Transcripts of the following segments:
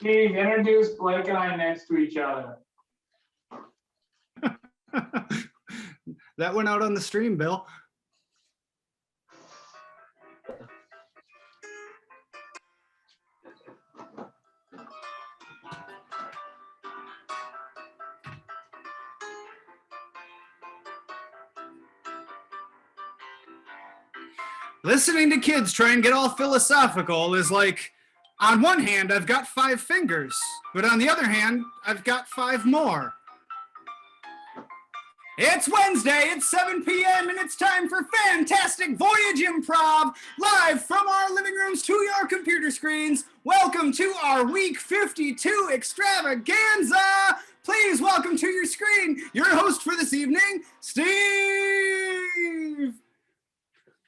Steve, introduce Blake and I next to each other. That went out on the stream, Bill. Listening to kids try and get all philosophical is like, on one hand, I've got 5 fingers, but on the other hand, I've got 5 more. It's Wednesday, it's 7 p.m., and it's time for Fantastic Voyage Improv, live from our living rooms to your computer screens. Welcome to our Week 52 extravaganza. Please welcome to your screen your host for this evening, Steve.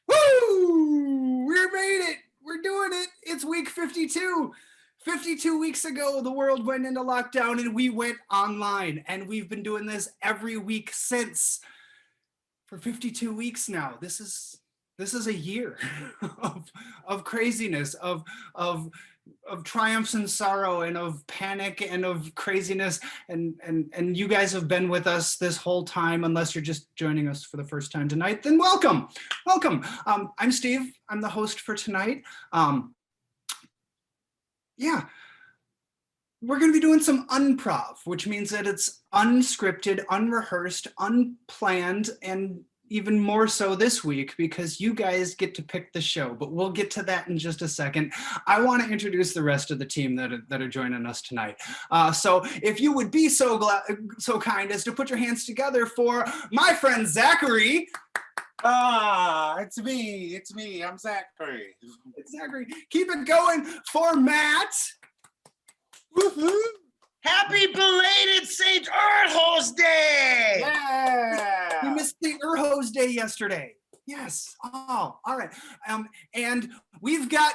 Woo! We made it. We're doing it. It's week 52. 52 weeks ago, the world went into lockdown and we went online. And we've been doing this every week since. For 52 weeks now. This is a year of craziness, of triumphs and sorrow, and of panic and of craziness, and you guys have been with us this whole time. Unless you're just joining us for the first time tonight, then welcome. I'm Steve. I'm the host for tonight. Yeah, we're going to be doing some improv, which means that it's unscripted, unrehearsed, unplanned, and even more so this week because you guys get to pick the show, but we'll get to that in just a second. I want to introduce the rest of the team that are joining us tonight. So if you would be so kind as to put your hands together for my friend Zachary. It's me, I'm Zachary. It's Zachary. Keep it going for Matt. Woohoo! Happy belated St. Urho's Day! Yeah! We missed the Urho's Day yesterday. Yes. Oh, all right. And we've got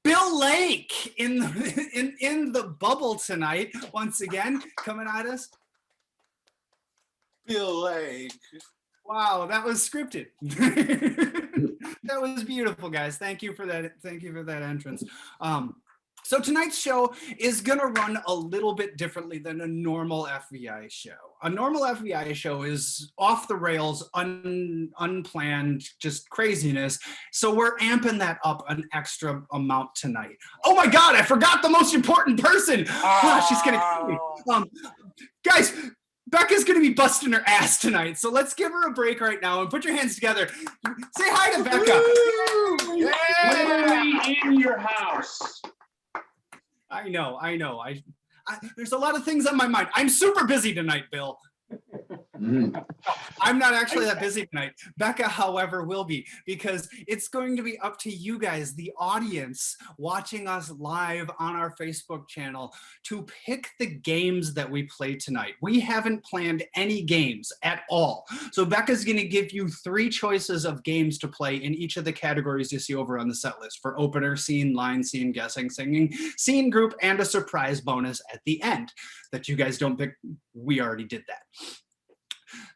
Bill Lake in the bubble tonight once again, coming at us. Bill Lake. Wow, that was scripted. That was beautiful, guys. Thank you for that. Thank you for that entrance. So tonight's show is gonna run a little bit differently than a normal FVI show. A normal FBI show is off the rails, unplanned, just craziness. So we're amping that up an extra amount tonight. Oh my God, I forgot the most important person. She's gonna kill me. Guys, Becca's gonna be busting her ass tonight. So let's give her a break right now and put your hands together. Say hi to Becca. Literally in your house. I know. There's a lot of things on my mind. I'm super busy tonight, Bill. I'm not actually that busy tonight. Becca, however, will be, because it's going to be up to you guys, the audience watching us live on our Facebook channel, to pick the games that we play tonight. We haven't planned any games at all. So Becca's going to give you 3 choices of games to play in each of the categories you see over on the set list for opener, scene, line, scene, guessing, singing, scene, group, and a surprise bonus at the end that you guys don't pick. We already did that.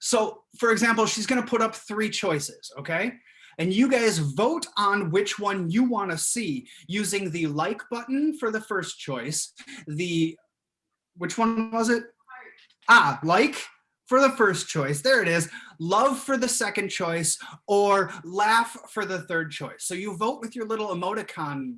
So, for example, she's going to put up 3 choices, okay? And you guys vote on which one you want to see using the like button for the first choice. Which one was it? Like for the first choice. There it is. Love for the second choice, or laugh for the third choice. So you vote with your little emoticon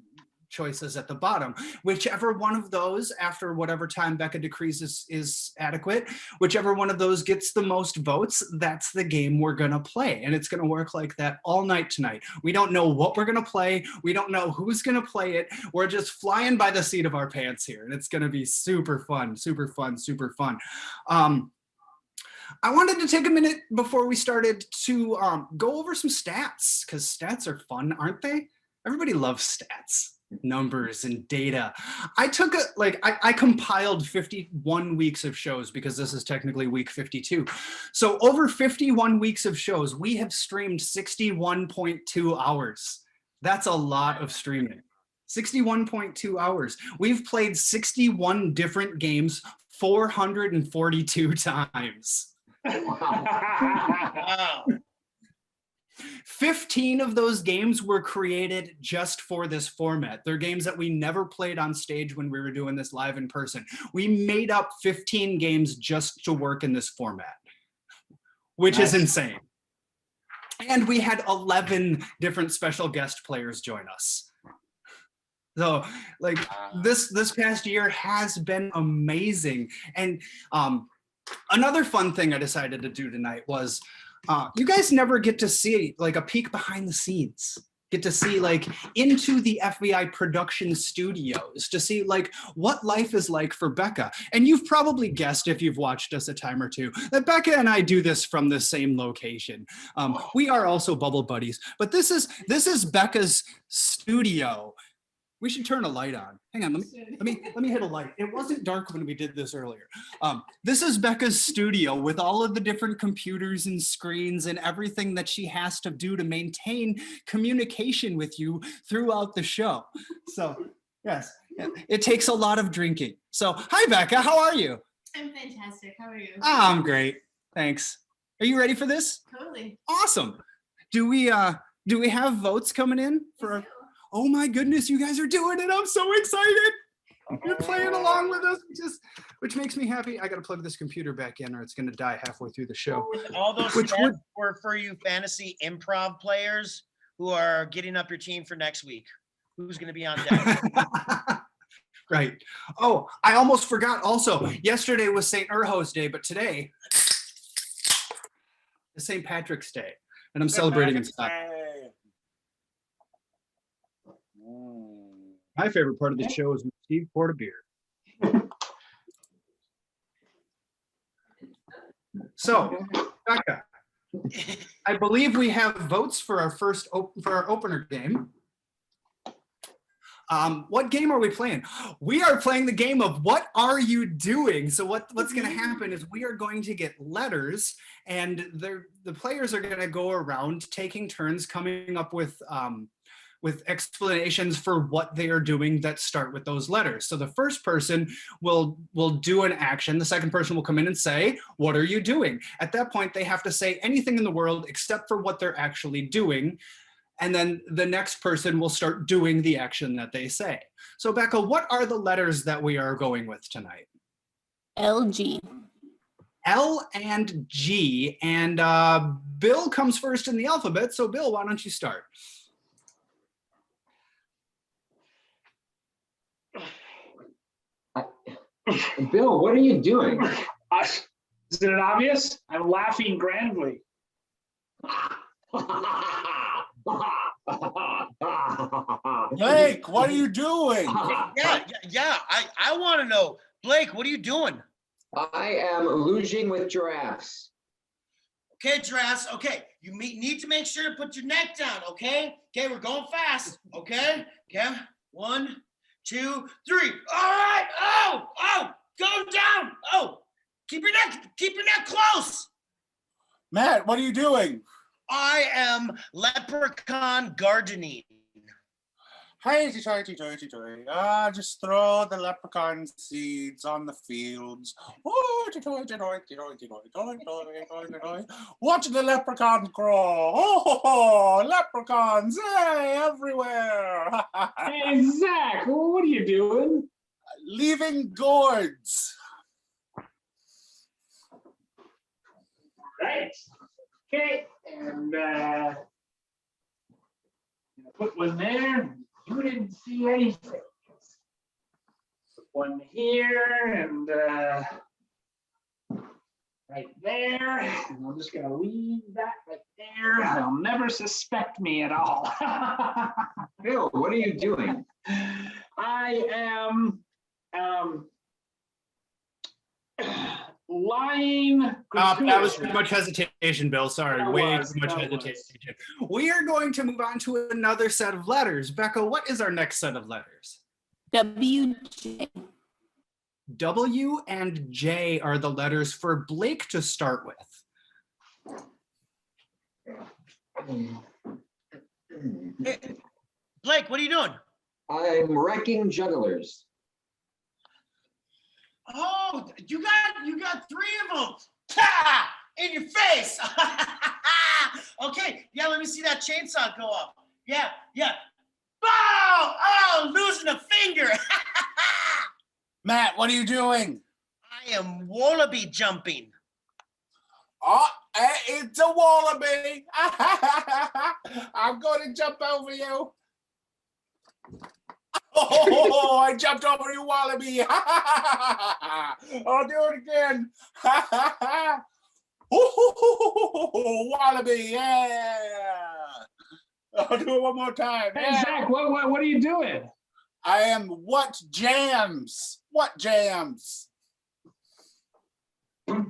choices at the bottom. Whichever one of those, after whatever time Becca decrees is adequate, whichever one of those gets the most votes, that's the game we're gonna play. And it's gonna work like that all night tonight. We don't know what we're gonna play. We don't know who's gonna play it. We're just flying by the seat of our pants here. And it's gonna be super fun, super fun, super fun. I wanted to take a minute before we started to go over some stats, because stats are fun, aren't they? Everybody loves stats. Numbers and data. I compiled 51 weeks of shows, because this is technically week 52. So over 51 weeks of shows, we have streamed 61.2 hours. That's a lot of streaming. 61.2 hours. We've played 61 different games 442 times. Wow. 15 of those games were created just for this format. They're games that we never played on stage when we were doing this live in person. We made up 15 games just to work in this format, which is insane. And we had 11 different special guest players join us. So like this past year has been amazing. And another fun thing I decided to do tonight was you guys never get to see like a peek behind the scenes, get to see like into the FVI production studios to see like what life is like for Becca. And you've probably guessed if you've watched us a time or two that Becca and I do this from the same location. We are also bubble buddies, but this is Becca's studio. We should turn a light on. Hang on, let me hit a light. It wasn't dark when we did this earlier. This is Becca's studio with all of the different computers and screens and everything that she has to do to maintain communication with you throughout the show. So yes, it takes a lot of drinking. So hi Becca, how are you? I'm fantastic. How are you? I'm great, thanks. Are you ready for this? Totally. Awesome. Do we have votes coming in for? Oh my goodness, you guys are doing it. I'm so excited. You're playing along with us, which makes me happy. I got to plug this computer back in or it's going to die halfway through the show. All those stats were for you fantasy improv players who are getting up your team for next week. Who's going to be on deck? Right. Oh, I almost forgot also. Yesterday was St. Urho's Day, but today is St. Patrick's Day. And I'm celebrating inside. My favorite part of the show is when Steve poured a beer. So, Becca, I believe we have votes for our opener game. What game are we playing? We are playing the game of What Are You Doing? So what's going to happen is we are going to get letters, and the players are going to go around taking turns coming up with explanations for what they are doing that start with those letters. So the first person will do an action. The second person will come in and say, what are you doing? At that point, they have to say anything in the world except for what they're actually doing. And then the next person will start doing the action that they say. So Becca, what are the letters that we are going with tonight? LG. L and G. And Bill comes first in the alphabet. So Bill, why don't you start? Bill, what are you doing? Is it obvious? I'm laughing grandly. Blake, what are you doing? Yeah. I want to know. Blake, what are you doing? I am luging with giraffes. Okay, giraffes. Okay, you need to make sure to put your neck down. Okay. Okay, we're going fast. Okay. Okay. 1, 2, 3. All right. Oh, go down. Oh, keep your neck close. Matt, what are you doing? I am leprechaun gardening. Highty tighty toity toy. Just throw the leprechaun seeds on the fields. Oh, watch the leprechauns grow. Oh, leprechauns, hey, everywhere. Hey, Zach, what are you doing? Leaving gourds. Right. Okay, and put one there. You didn't see anything. Put one here and right there. And I'm just gonna leave that right there. They'll never suspect me at all. Bill, what are you doing? I am lying. That was too much hesitation, Bill. Sorry, That way was, too much that hesitation. We are going to move on to another set of letters. Becca, what is our next set of letters? WJ. W and J are the letters for Blake to start with. Hey, Blake, what are you doing? I'm wrecking jugglers. Oh, you got 3 of them. Ta! In your face. Okay, yeah, let me see that chainsaw go up. Yeah, yeah. Bow! Oh, losing a finger. Matt, what are you doing? I am wallaby jumping. Oh, it's a wallaby. I'm going to jump over you. Oh, I jumped over you, wallaby. I'll do it again. Wallaby, yeah. I'll do it one more time. Hey, Yeah. Zach, what are you doing? I am what jams? What jams? What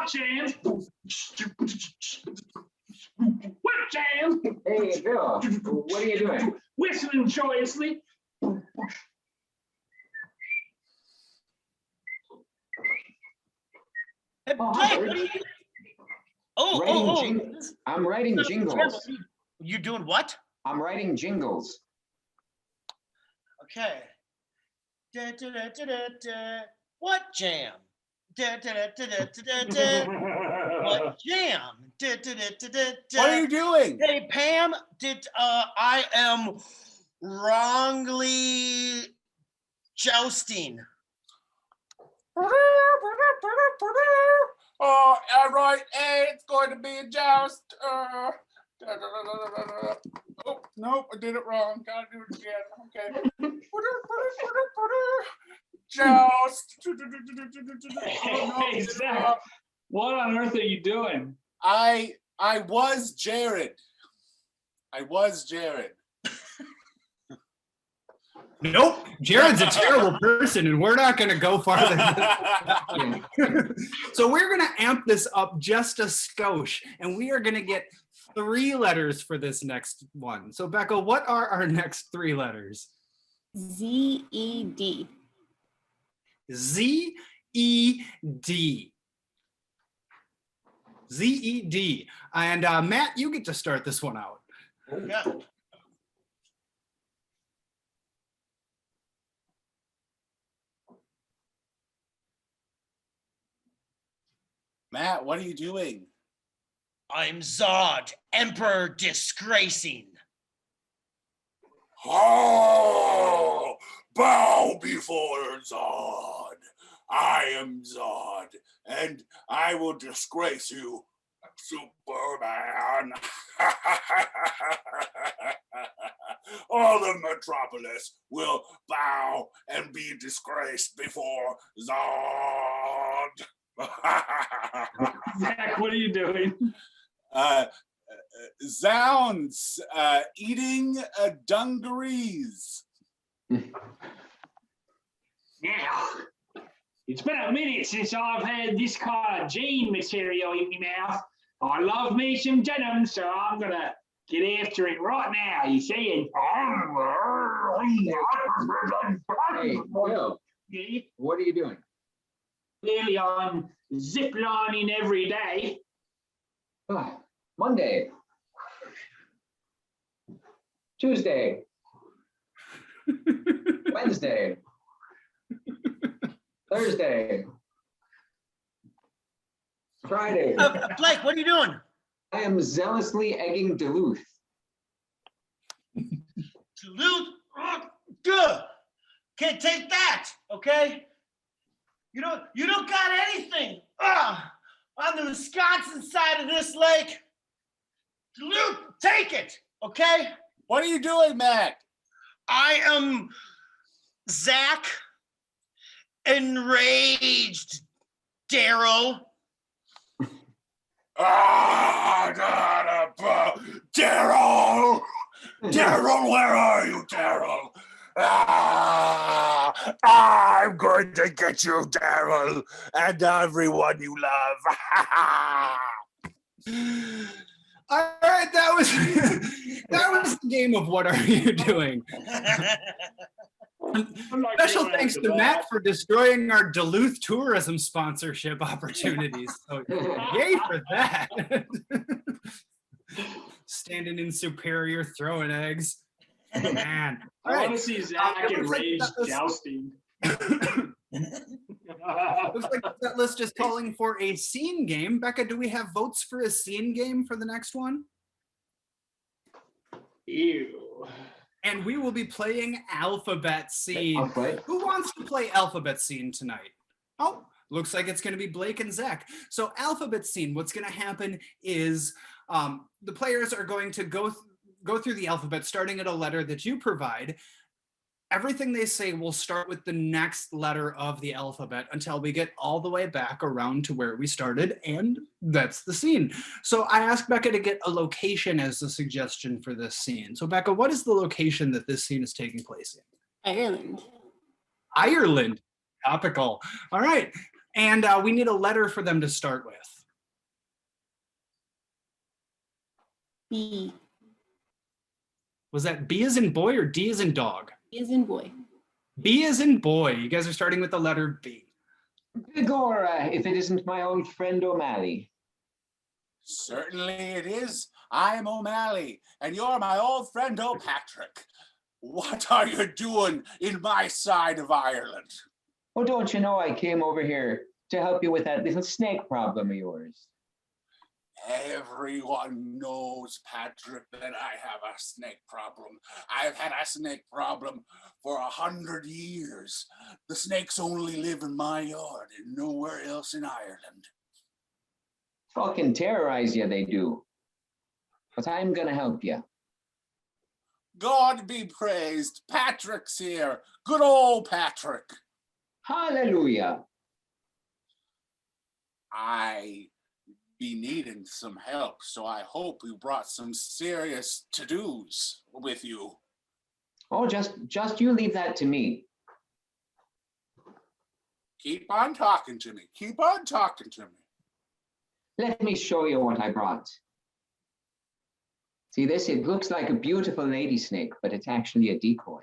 jams? What jams? Hey, Bill, what are you doing? Whistling joyously. Hey, Blake, what are you? I'm writing jingles. You doing what? I'm writing jingles. Okay. Da, da, da, da, da, da. What jam? Da, da, da, da, da, da, da. What jam? Da, da, da, da, da, da. What are you doing? Hey Pam, I am wrongly jousting. Oh, all right. Hey, it's going to be a joust. Oh, nope, I did it wrong. Gotta do it again. Okay. Joust. Oh, no, Hey, Zach, what on earth are you doing? I was Jared. I was Jared. Nope, Jared's a terrible person, and we're not going to go farther. So we're going to amp this up just a skosh, and we are going to get 3 letters for this next one. So Becca, what are our next 3 letters? Z-E-D. Z-E-D. Z-E-D. And Matt, you get to start this one out. Yeah. Matt, what are you doing? I'm Zod, Emperor disgracing. Oh, bow before Zod. I am Zod, and I will disgrace you, Superman. All the metropolis will bow and be disgraced before Zod. Zach, what are you doing? Zounds, eating dungarees. Now, it's been a minute since I've had this kind of gene material in my mouth. I love me some denim, so I'm gonna get after it right now, you see. Hey, Bill, Yeah, what are you doing? clearly I'm ziplining every day. Oh, Monday. Tuesday. Wednesday. Thursday. Friday. Blake, what are you doing? I am zealously egging Duluth. Duluth? Good. Okay, take that, okay? You don't got anything on the Wisconsin side of this lake. Duluth, take it, okay? What are you doing, Matt? I am Zach, enraged, Daryl. Daryl! Daryl, where are you, Daryl? I'm going to get you, Daryl, and everyone you love. All right, that was the game of What Are You Doing? Special thanks to Matt for destroying our Duluth tourism sponsorship opportunities. So yay for that. Standing in Superior, throwing eggs. Man. All I right. want to see Zach enraged jousting. Looks like that list is calling for a scene game. Becca, do we have votes for a scene game for the next one? Ew. And we will be playing Alphabet Scene. I'll play. Who wants to play Alphabet Scene tonight? Oh, looks like it's going to be Blake and Zach. So Alphabet Scene, what's going to happen is the players are going to go through the alphabet, starting at a letter that you provide. Everything they say will start with the next letter of the alphabet until we get all the way back around to where we started, and that's the scene. So I asked Becca to get a location as a suggestion for this scene. So Becca, what is the location that this scene is taking place in? Ireland. Ireland. Topical. All right. And we need a letter for them to start with. B. Was that B as in boy or D as in dog? B as in boy. B as in boy. You guys are starting with the letter B. Bigora, if it isn't my old friend O'Malley. Certainly it is. I'm O'Malley, and you're my old friend O'Patrick. What are you doing in my side of Ireland? Oh, don't you know I came over here to help you with that little snake problem of yours? Everyone knows, Patrick, that I have a snake problem. I've had a snake problem for 100 years. The snakes only live in my yard and nowhere else in Ireland. Fucking terrorize you, they do. But I'm gonna help you. God be praised. Patrick's here. Good old Patrick. Hallelujah. I be needing some help, so I hope you brought some serious to-dos with you. Oh, just you leave that to me. Keep on talking to me. Keep on talking to me. Let me show you what I brought. See this? It looks like a beautiful lady snake, but it's actually a decoy.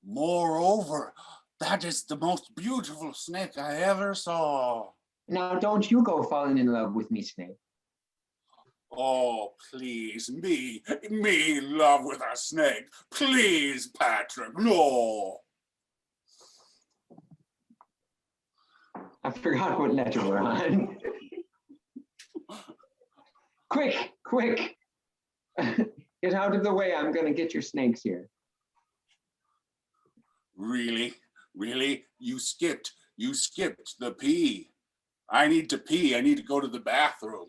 Moreover, that is the most beautiful snake I ever saw. Now, don't you go falling in love with me, snake. Oh, please, me in love with a snake. Please, Patrick, no. I forgot what letter we're on. Quick. Get out of the way. I'm going to get your snakes here. Really? You skipped the pee. I need to pee. I need to go to the bathroom.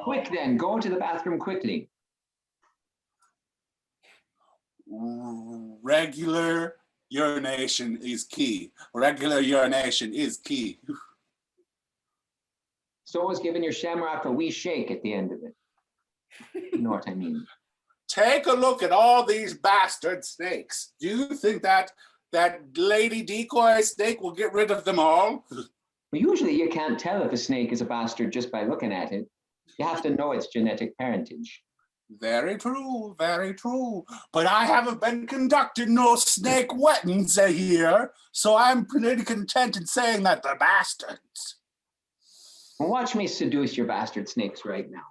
Quick then, go to the bathroom quickly. Regular urination is key. Regular urination is key. So is giving your shamrock a wee shake at the end of it. You know what I mean? Take a look at all these bastard snakes. Do you think that lady decoy snake will get rid of them all? Well, usually you can't tell if a snake is a bastard just by looking at it. You have to know its genetic parentage. Very true, very true. But I haven't been conducting no snake weddings here, so I'm pretty content in saying that they're bastards. Well, watch me seduce your bastard snakes right now.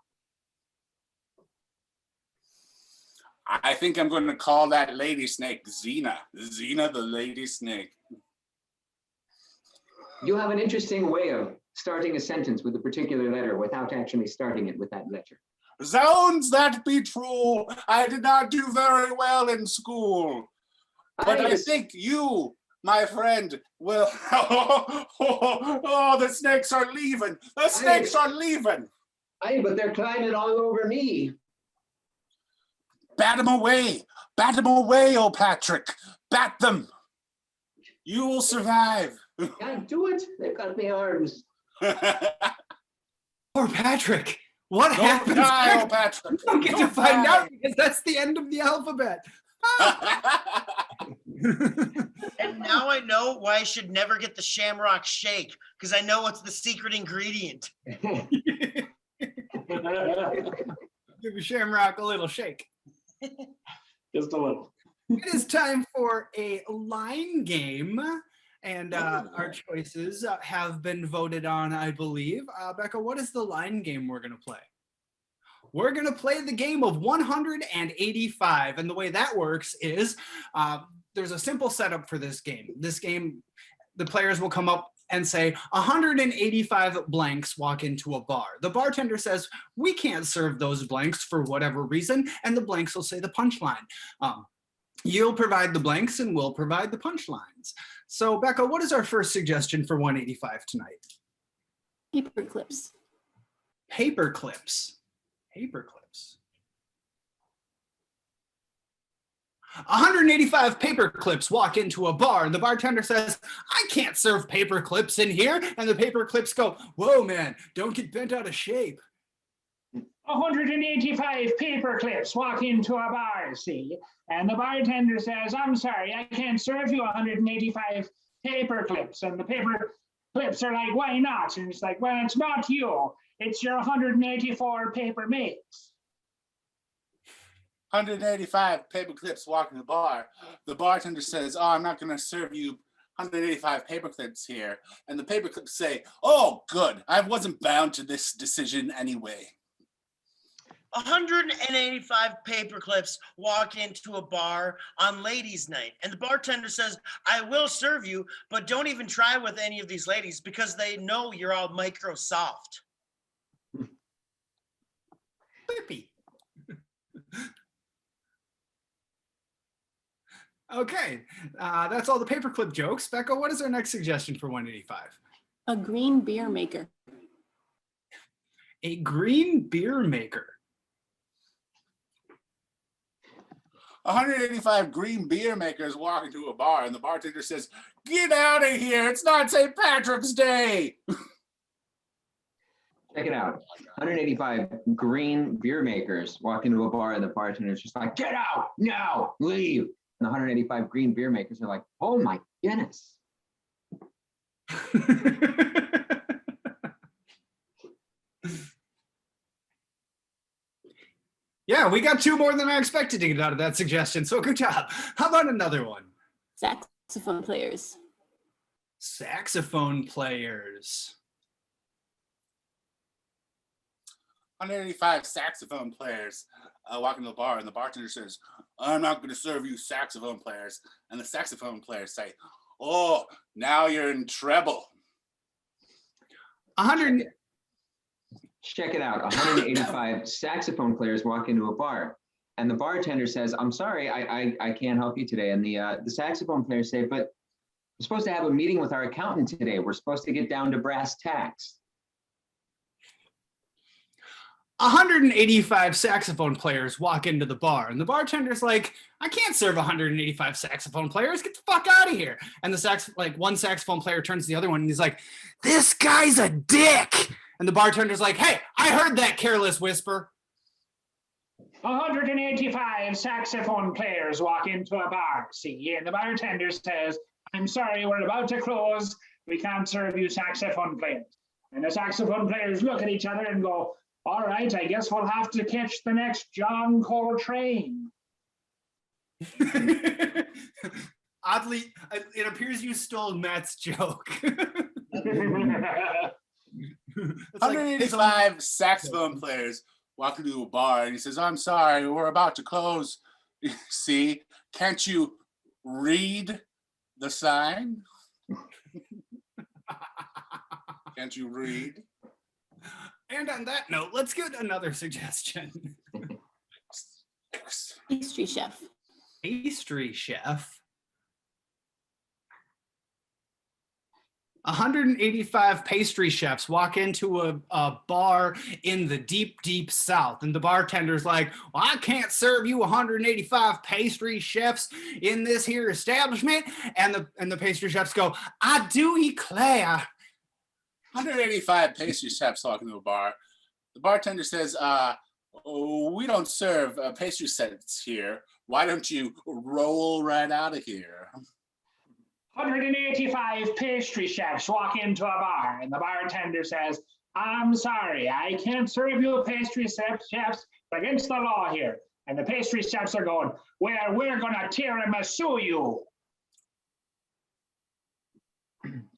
I think I'm going to call that lady snake Xena. Xena the lady snake. You have an interesting way of starting a sentence with a particular letter without actually starting it with that letter. Zounds, that be true. I did not do very well in school. But I think you, my friend, will... Oh, the snakes are leaving. The snakes are leaving. Aye, but they're climbing all over me. Bat them away. Bat them away, oh Patrick. Bat them. You will survive. Can't do it. They've got me arms. Poor Patrick. What Don't happened? die, oh Patrick. We don't get to find out because that's the end of the alphabet. And now I know why I should never get the shamrock shake, because I know what's the secret ingredient. Give a shamrock a little shake. Just a little. It is time for a line game, and our choices have been voted on, I believe. Becca, what is the line game we're going to play? We're going to play the game of 185, and the way that works is there's a simple setup for this game. This game, the players will come up and say 185 blanks walk into a bar. The bartender says, we can't serve those blanks for whatever reason, and the blanks will say the punchline. You'll provide the blanks and we'll provide the punchlines. So Becca, what is our first suggestion for 185 tonight? Paper clips. Paper clips. Paper clips. 185 paper clips walk into a bar, and the bartender says, I can't serve paper clips in here. And the paper clips go, whoa, man, don't get bent out of shape. 185 paper clips walk into a bar, see? And the bartender says, I'm sorry, I can't serve you 185 paper clips. And the paper clips are like, why not? And it's like, well, it's not you. It's your 184 paper mates. 185 paper clips walk in the bar. The bartender says, oh, I'm not going to serve you 185 paper clips here. And the paper clips say, oh, good. I wasn't bound to this decision anyway. 185 paper clips walk into a bar on ladies' night, and the bartender says, I will serve you, but don't even try with any of these ladies because they know you're all Microsoft. Whippy. Okay, that's all the paperclip jokes. Becca, what is our next suggestion for 185? A green beer maker. A green beer maker. 185 green beer makers walk into a bar, and the bartender says, get out of here. It's not St. Patrick's Day. Check it out. 185 green beer makers walk into a bar, and the bartender's just like, get out, no, leave. And the 185 green beer makers are like, oh my goodness. Yeah, we got two more than I expected to get out of that suggestion, so good job. How about another one? Saxophone players. Saxophone players. 185 saxophone players walk into the bar, and the bartender says, I'm not going to serve you saxophone players. And the saxophone players say, oh, now you're in treble. 100. Check it out. 185 saxophone players walk into a bar, and the bartender says, I'm sorry, I can't help you today. And the saxophone players say, but we're supposed to have a meeting with our accountant today. We're supposed to get down to brass tacks. 185 saxophone players walk into the bar, and the bartender's like, I can't serve 185 saxophone players. Get the fuck out of here. And one saxophone player turns to the other one and he's like, this guy's a dick. And the bartender's like, hey, I heard that careless whisper. 185 saxophone players walk into a bar, see, and the bartender says, I'm sorry, we're about to close. We can't serve you saxophone players. And the saxophone players look at each other and go, all right, I guess we'll have to catch the next John Coltrane. Oddly, it appears you stole Matt's joke. 185 saxophone players walk into a bar, and he says, I'm sorry, we're about to close. See, can't you read the sign? Can't you read? And on that note, let's get another suggestion. Pastry chef. Pastry chef. 185 pastry chefs walk into a bar in the deep, deep South, and the bartender's like, well, I can't serve you 185 pastry chefs in this here establishment. And the pastry chefs go, I do declare. 185 pastry chefs walk into a bar. The bartender says, we don't serve pastry sets here. Why don't you roll right out of here? 185 pastry chefs walk into a bar, and the bartender says, I'm sorry, I can't serve you pastry chefs. It's against the law here. And the pastry chefs are going, well, we're going to tiramisu you.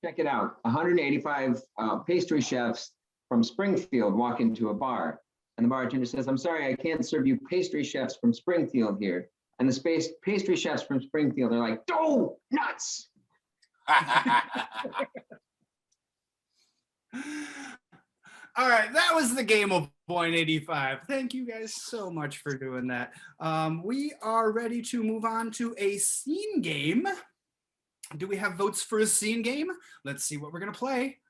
Check it out. 185 pastry chefs from Springfield walk into a bar, and the bartender says, I'm sorry, I can't serve you pastry chefs from Springfield here. And the pastry chefs from Springfield are like, "Oh, nuts!" All right, that was the game of 185. Thank you guys so much for doing that. We are ready to move on to a scene game. Do we have votes for a scene game? Let's see what we're gonna play.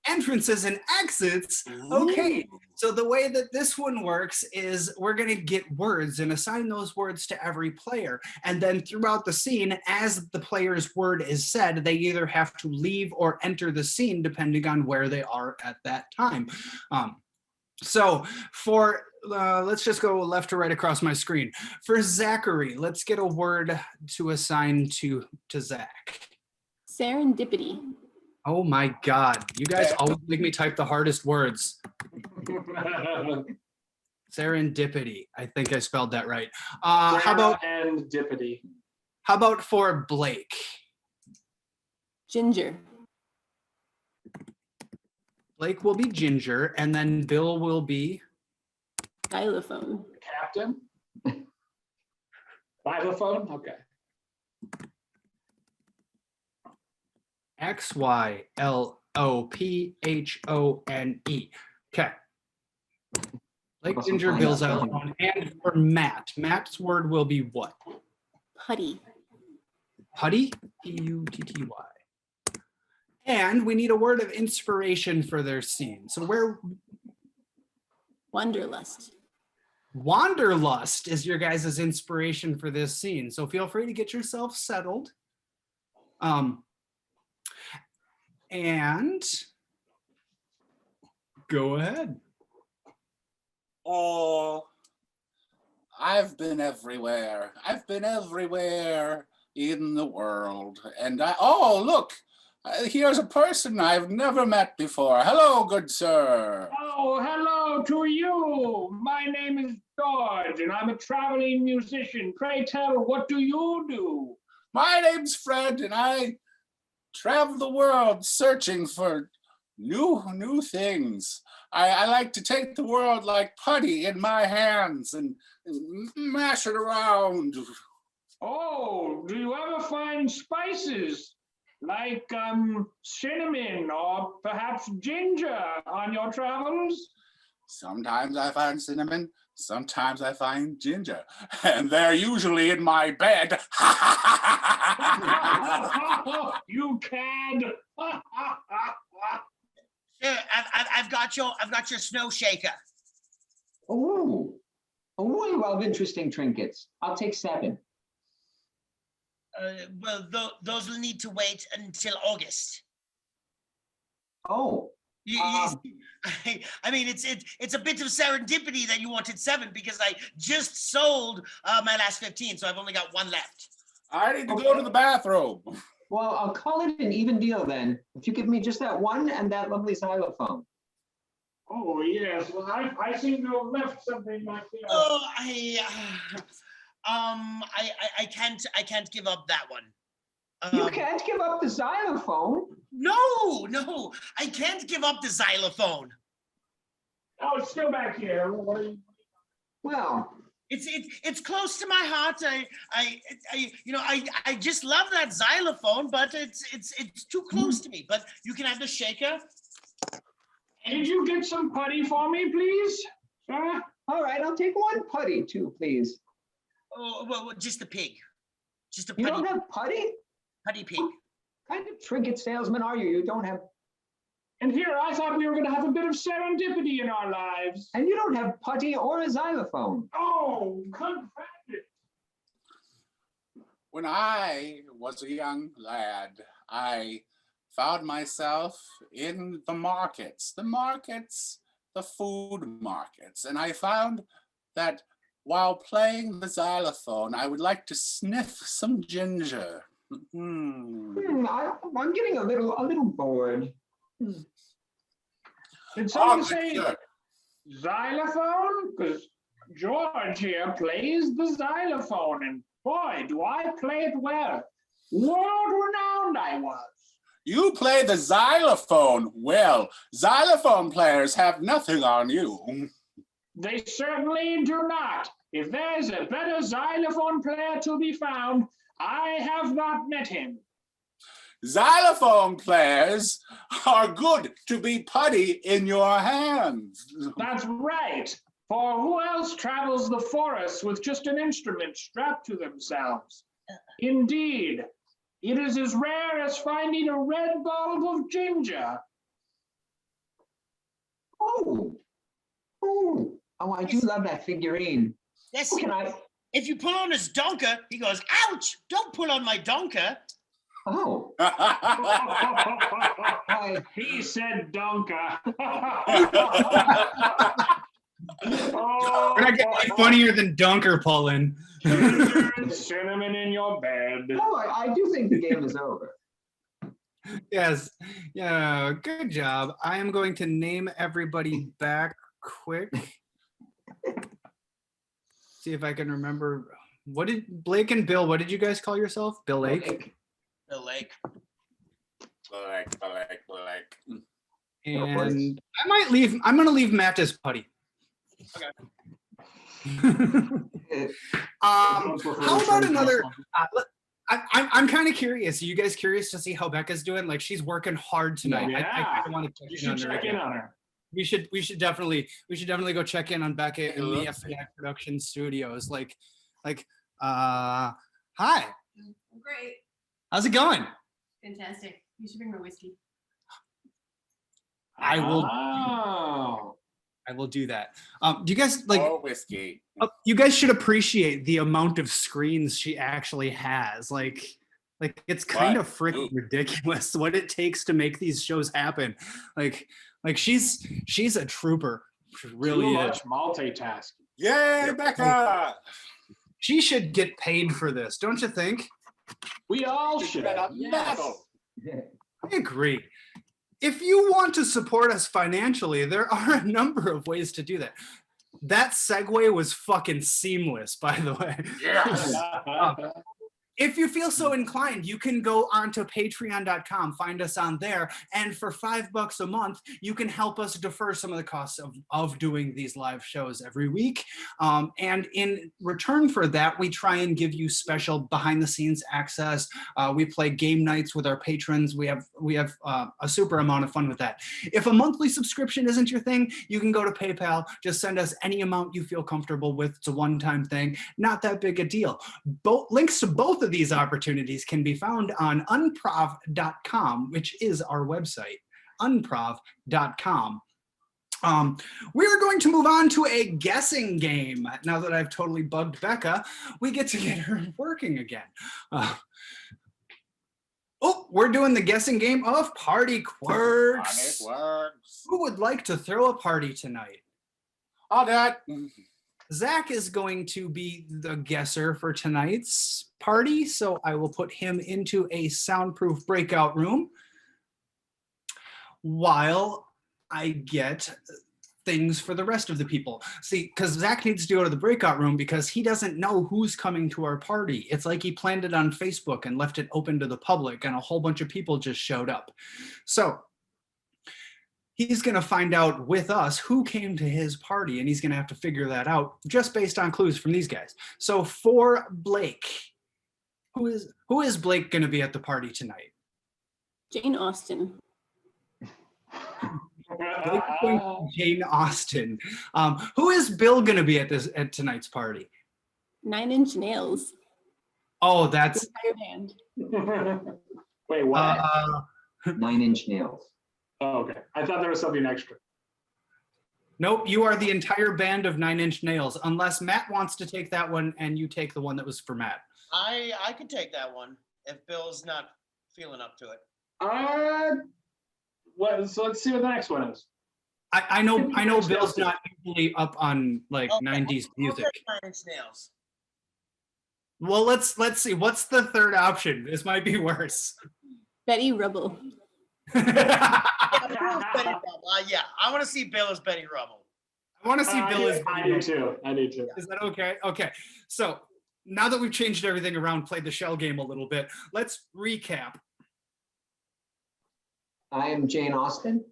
Entrances and exits. Okay, so the way that this one works is we're gonna get words and assign those words to every player. And then throughout the scene, as the player's word is said, they either have to leave or enter the scene depending on where they are at that time. So for, let's just go left to right across my screen. For Zachary, let's get a word to assign to Zach. Serendipity. Oh my God, you guys always make me type the hardest words. Serendipity. I think I spelled that right. How about Serendipity? How about for Blake? Ginger. Blake will be Ginger, and then Bill will be Xylophone. Captain? Xylophone? Okay. Xylophone. Okay. Blake, Also Ginger, find Bill, out Xylophone. And for Matt, Matt's word will be what? Putty. Putty? P-U-T-T-Y. And we need a word of inspiration for their scene. So where Wanderlust. Wanderlust is your guys' inspiration for this scene. So feel free to get yourself settled. And go ahead. Oh, I've been everywhere. I've been everywhere in the world. And oh, look, here's a person I've never met before. Hello, good sir. Oh, hello to you. My name is George, and I'm a traveling musician. Pray tell, what do you do? My name's Fred, and I travel the world searching for new things. I like to take the world like putty in my hands and mash it around. Oh, do you ever find spices like cinnamon or perhaps ginger on your travels? Sometimes I find cinnamon, sometimes I find ginger, and they're usually in my bed. You cad! Sure, I've got your snow shaker. Oh, I love interesting trinkets. I'll take 7. Well, those will need to wait until August. Oh, I mean, it's a bit of serendipity that you wanted 7 because I just sold my last 15, so I've only got 1 left. I need to go to the bathroom. well, I'll call it an even deal then. If you give me just that 1 and that lovely xylophone. Oh, yes. Well, I seem to have left something like that. Oh, I can't give up that one. You can't give up the xylophone. No, I can't give up the xylophone. Oh, it's still back here. Well, it's close to my heart. I just love that xylophone, but it's too close to me. But you can have the shaker. Did you get some putty for me, please, sir? all right, I'll take 1 putty too, please. Oh, well, just a pig. Just a You putty, don't have putty? putty pig. What kind of trinket salesman are you? You don't have, And here, I thought we were going to have a bit of serendipity in our lives. and you don't have putty or a xylophone. Oh, confound it. When I was a young lad, I found myself in the markets, the food markets, and I found that while playing the xylophone, I would like to sniff some ginger. I'm getting a little bored. Did someone Oh, say good sir. xylophone? Because George here plays the xylophone, and boy, do I play it well. World-renowned I was. You play the xylophone well. Xylophone players have nothing on you. They certainly do not. If there's a better xylophone player to be found, I have not met him. Xylophone players are good to be putty in your hands. That's right. For who else travels the forest with just an instrument strapped to themselves? Indeed, it is as rare as finding a red bulb of ginger. Oh, I do love that figurine. Yes. Can I? If you pull on his donker, he goes, ouch, don't pull on my donker. Oh, He said donka. We're not getting any funnier than Dunker pulling. Ginger and cinnamon in your bed. no, I do think the game is over. Yes. Yeah. Good job. I am going to name everybody back quick. See if I can remember. What did Blake and Bill? What did you guys call yourself? Bill Lake. The lake. Black. And I'm going to leave Matt as putty. Okay. How about another? I'm kind of curious. Are you guys curious to see how Becca's doing? Like, she's working hard tonight. Yeah. I kind of want to You should check in on her. We should definitely go check in on Becca in the FVI production studios. Hi, Great. how's it going? Fantastic. You should bring my whiskey. I will do that. Do you guys More whiskey. you guys should appreciate the amount of screens she actually has. Like it's kind of freaking ridiculous what it takes to make these shows happen. Like she's a trooper. She really Too is. much multitasking. Yay, Becca! She should get paid for this, don't you think? We all should. Got a Yes. medal. I agree. If you want to support us financially, there are a number of ways to do that. That segue was fucking seamless, by the way. Yes. If you feel so inclined, you can go onto patreon.com, find us on there, and for $5 a month, you can help us defer some of the costs of doing these live shows every week. And in return for that, we try and give you special behind-the-scenes access. We play game nights with our patrons. We have a super amount of fun with that. If a monthly subscription isn't your thing, you can go to PayPal. Just send us any amount you feel comfortable with. It's a one-time thing. Not that big a deal. Links to both of these opportunities can be found on unprov.com, which is our website, unprov.com. We are going to move on to a guessing game. Now that I've totally bugged Becca, we get to get her working again. We're doing the guessing game of Party Quirks. Who would like to throw a party tonight? All that. Zach is going to be the guesser for tonight's party, so I will put him into a soundproof breakout room while I get things for the rest of the people. See, because Zach needs to go to the breakout room because he doesn't know who's coming to our party. It's like he planned it on Facebook and left it open to the public, and a whole bunch of people just showed up. So he's going to find out with us who came to his party, and he's going to have to figure that out just based on clues from these guys. So for Blake, who is Blake going to be at the party tonight? Jane Austen. Jane Austen. Who is Bill going to be at tonight's party? 9 Inch Nails. Oh, that's Entire band. Wait, what? 9 Inch Nails. Oh, okay. I thought there was something extra. nope. You are the entire band of 9 Inch Nails, unless Matt wants to take that one and you take the one that was for Matt. I could take that one if Bill's not feeling up to it. So let's see what the next one is. I know Bill's not usually up on like 90s music. I'll take 9 Inch Nails. Well, let's see. What's the third option? This might be worse. Betty Rubble. Yeah, I want to see Bill as Betty Rubble. I want to see Bill as I do too. Is that okay? Okay. So now that we've changed everything around, played the shell game a little bit, let's recap. I am Jane Austen.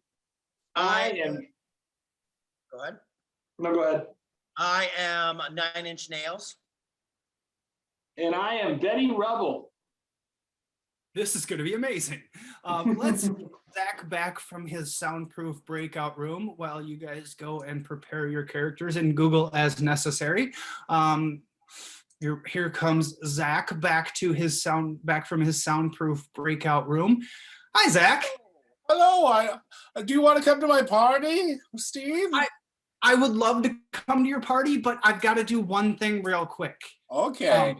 I am. Go ahead. No, go ahead. I am 9 Inch Nails. And I am Betty Rubble. This is going to be amazing. Let's get Zach back from his soundproof breakout room while you guys go and prepare your characters in Google as necessary. Here comes Zach back from his soundproof breakout room. Hi, Zach. Hello. Do you want to come to my party, Steve? I would love to come to your party, but I've got to do one thing real quick. Okay.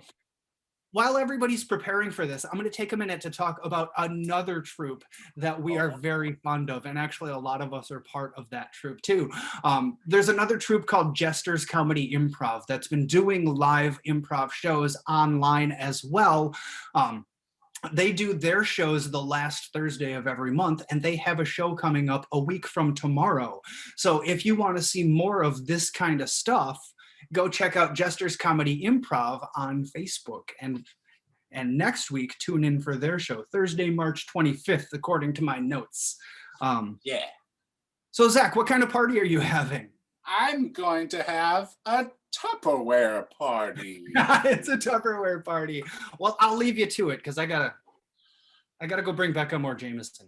While everybody's preparing for this, I'm going to take a minute to talk about another troupe that we are very fond of, and actually a lot of us are part of that troupe too. There's another troupe called Jester's Comedy Improv that's been doing live improv shows online as well. They do their shows the last Thursday of every month, and they have a show coming up a week from tomorrow. So if you want to see more of this kind of stuff, go check out Jester's Comedy Improv on Facebook. And next week, tune in for their show, Thursday, March 25th, according to my notes. Yeah. So Zach, what kind of party are you having? I'm going to have a Tupperware party. It's a Tupperware party. Well, I'll leave you to it because I gotta go bring Becca more Jameson.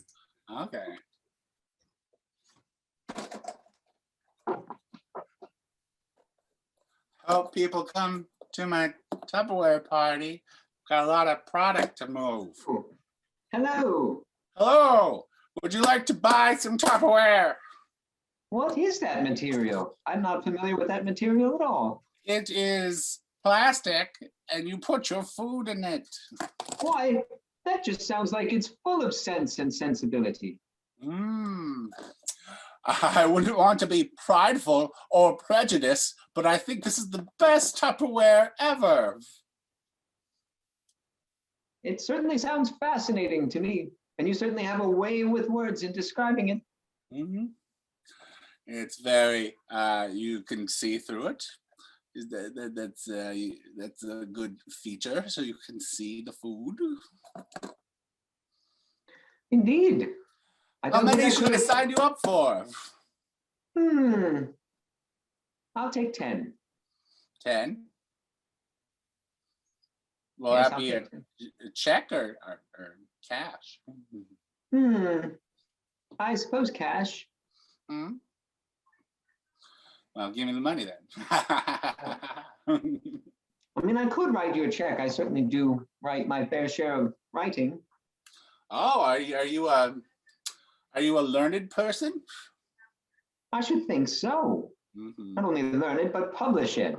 Okay. Hope people come to my Tupperware party. Got a lot of product to move. Hello. Hello. Would you like to buy some Tupperware? What is that material? I'm not familiar with that material at all. It is plastic, and you put your food in it. Why, that just sounds like it's full of sense and sensibility. I wouldn't want to be prideful or prejudiced, but I think this is the best Tupperware ever. It certainly sounds fascinating to me, and you certainly have a way with words in describing it. It's very, you can see through it. That's a good feature, so you can see the food. Indeed. How many should I sign you up for? I'll take 10. 10? Will Yes, that be a check or cash? I suppose cash. Well, give me the money then. I mean, I could write you a check. I certainly do write my fair share of writing. Oh, are you a learned person? I should think so. Not only learned, but publish it.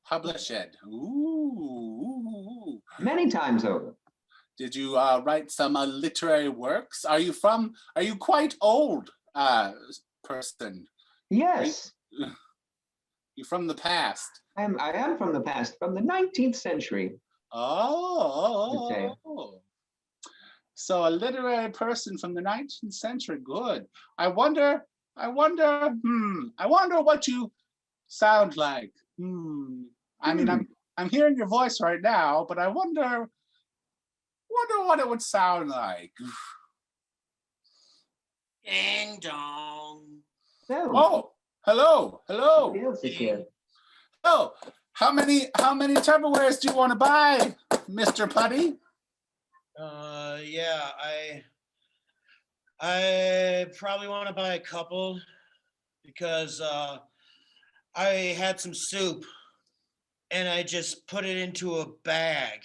Publish it. Ooh. Many times over. Did you write some literary works? Are you quite old person? Yes. You from the past? I am from the past, from the 19th century. Oh. So a literary person from the 19th century. Good. I wonder what you sound like. I mean, I'm hearing your voice right now, but I wonder what it would sound like. Ding dong. No. Oh, hello. Somebody else is here. Oh, how many Tupperwares do you want to buy, Mr. Putty? Yeah, I probably want to buy a couple because I had some soup and I just put it into a bag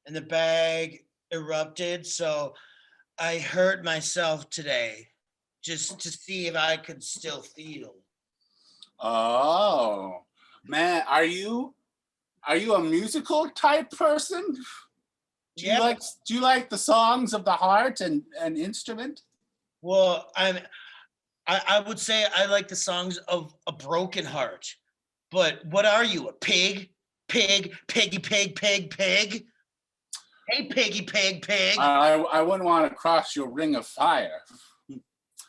and the bag erupted, so I hurt myself today just to see if I could still feel. Oh, man, are you a musical type person? Do you like the songs of the heart and instrument? Well, I would say I like the songs of a broken heart. But what are you, a pig? Piggy Pig, Pig? Hey, Piggy Pig. I wouldn't want to cross your ring of fire.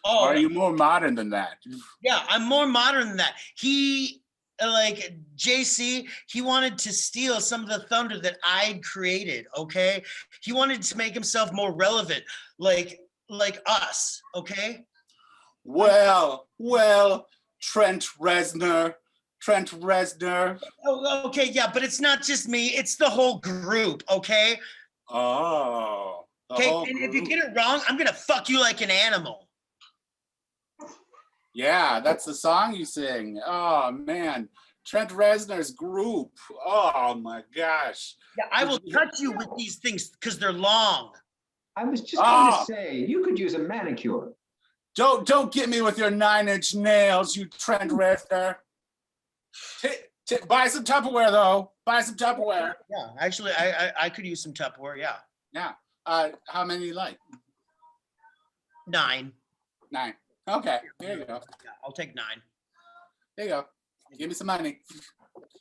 Oh, Or are you more modern than that? Yeah, I'm more modern than that. He, like JC, he wanted to steal some of the thunder that I created, okay? He wanted to make himself more relevant, like us, okay? Well, Trent Reznor, Trent Reznor. Oh, okay, yeah, but it's not just me. It's the whole group, okay? Oh. the Okay, whole and if you group. get it wrong, I'm gonna fuck you like an animal. Yeah, that's the song you sing. Oh man, Trent Reznor's group. Oh my gosh. Yeah, I will touch you with these things because they're long. I was just going to say, you could use a manicure. Don't get me with your 9-inch nails, you Trent Reznor. Buy some Tupperware though. Buy some Tupperware. Yeah, actually, I could use some Tupperware. Yeah, Yeah. How many do you like? 9. 9. Okay, there you go. Yeah, I'll take 9. There you go. Give me some money.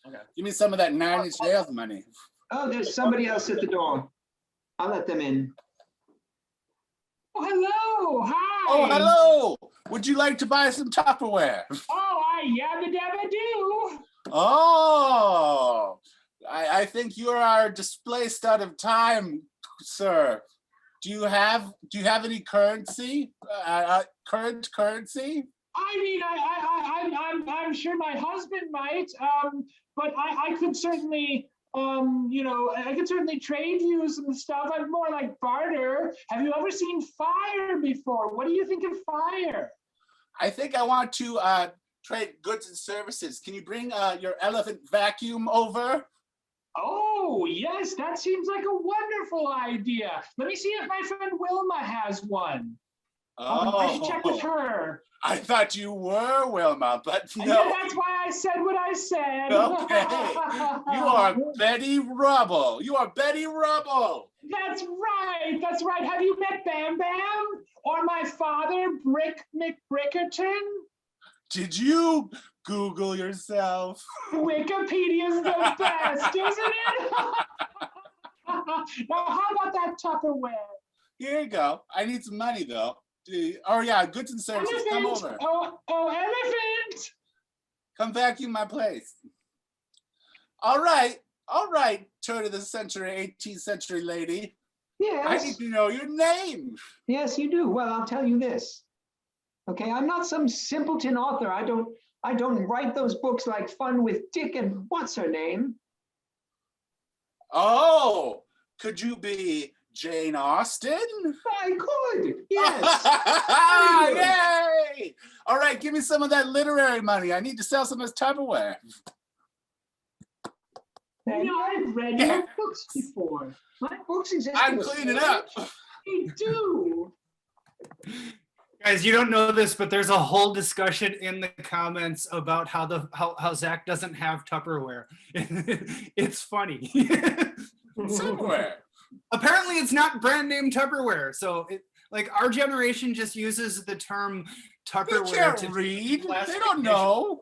Okay. Give me some of that 9-inch nails money. Oh, there's somebody else at the door. I'll let them in. Oh, hello. Hi. Oh, hello. Would you like to buy some Tupperware? Oh, I yabba dabba do. Oh, I think you are displaced out of time, sir. Do you have any currency? Current currency? I mean, I'm sure my husband might, but I could certainly, I could certainly trade you some stuff. I'm more like barter. Have you ever seen fire before? What do you think of fire? I think I want to trade goods and services. Can you bring your elephant vacuum over? Oh, yes, that seems like a wonderful idea. Let me see if my friend Wilma has one. I should check with her. I thought you were Wilma, but no. Yeah, that's why I said what I said. Okay. You are Betty Rubble. You are Betty Rubble. That's right. That's right. Have you met Bam Bam or my father, Brick McBrickerton? Did you Google yourself? Wikipedia's the best, isn't it? Now, how about that Tupperware? Here you go. I need some money though. Oh yeah, goods and services. Elephant. Come over. Oh, elephant. Come vacuum my place. All right, turn of the century, 18th century lady. I Yes. need to know your name. Yes, you do. Well, I'll tell you this. Okay, I'm not some simpleton author. I don't write those books like Fun with Dick and what's her name? Oh, could you be Jane Austen? I could. Yes. Yay! All right, give me some of that literary money. I need to sell some of this Tupperware. I've read your books before. My books exist. I'm cleaning up. They do. Guys, you don't know this, but there's a whole discussion in the comments about how Zach doesn't have Tupperware. It's funny. Tupperware. Apparently, it's not brand name Tupperware. So, like, our generation just uses the term They Tupperware can't read. They classification. don't know.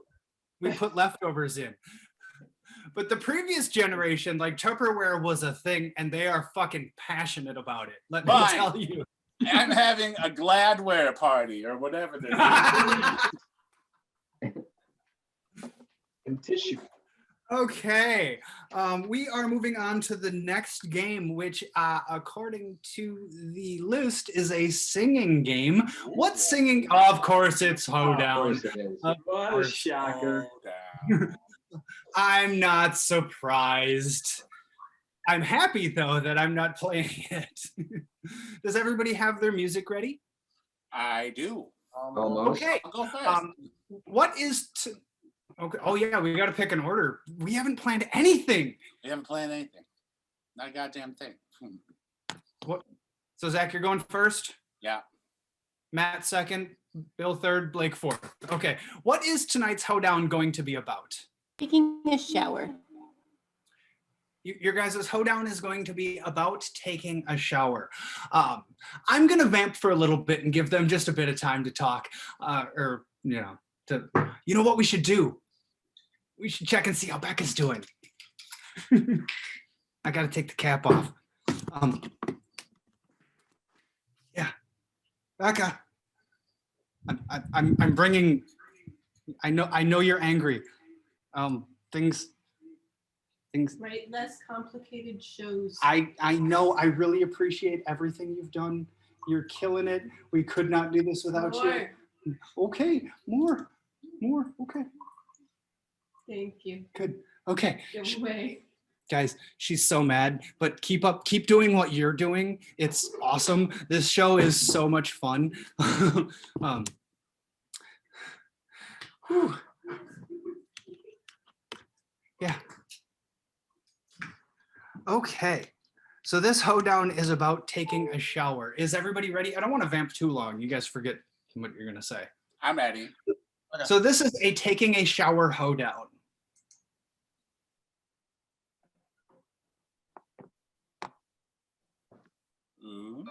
We put leftovers in. But the previous generation, like, Tupperware was a thing, and they are fucking passionate about it. Let me Fine. tell you. I'm having a Gladware party or whatever they're doing. And tissue. Okay, we are moving on to the next game, which, according to the list, is a singing game. What singing? Of course, it's Hoedown. Of course it is. What a shocker. Down. I'm not surprised. I'm happy, though, that I'm not playing it. Does everybody have their music ready? I do. Almost. Okay. I'll go first. What is... Okay. Oh, yeah, we got to pick an order. We haven't planned anything. We haven't planned anything. Not a goddamn thing. What? So, Zach, you're going first? Yeah. Matt second, Bill third, Blake fourth. Okay. What is tonight's Hoedown going to be about? Taking a shower. Your guys' Hoedown is going to be about taking a shower. I'm going to vamp for a little bit and give them just a bit of time to talk. You know what we should do? We should check and see how Becca's doing. I got to take the cap off. Yeah, Becca. I'm bringing. I know you're angry. Things. Right, less complicated shows. I know. I really appreciate everything you've done. You're killing it. We could not do this without you. Okay, more. Okay. Thank you. Good. Okay. Go away. Guys, she's so mad, but keep doing what you're doing. It's awesome. This show is so much fun. Whew. Yeah. Okay. So this hoedown is about taking a shower. Is everybody ready? I don't want to vamp too long. You guys forget what you're going to say. I'm ready. So this is a taking a shower hoedown. Ooh.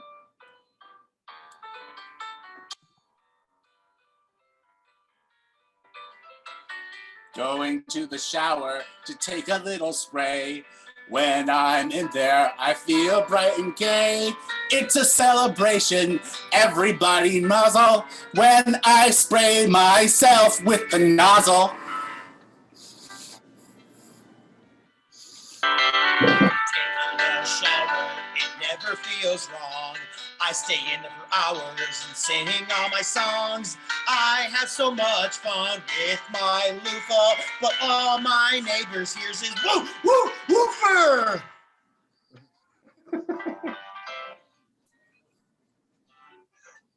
Going to the shower to take a little spray. When I'm in there, I feel bright and gay. It's a celebration, everybody muzzle when I spray myself with the nozzle. Taking a shower, it never feels wrong. I stay in there for hours and sing all my songs. I have so much fun with my loofah, but all my neighbors hears is woo, woo, woofer.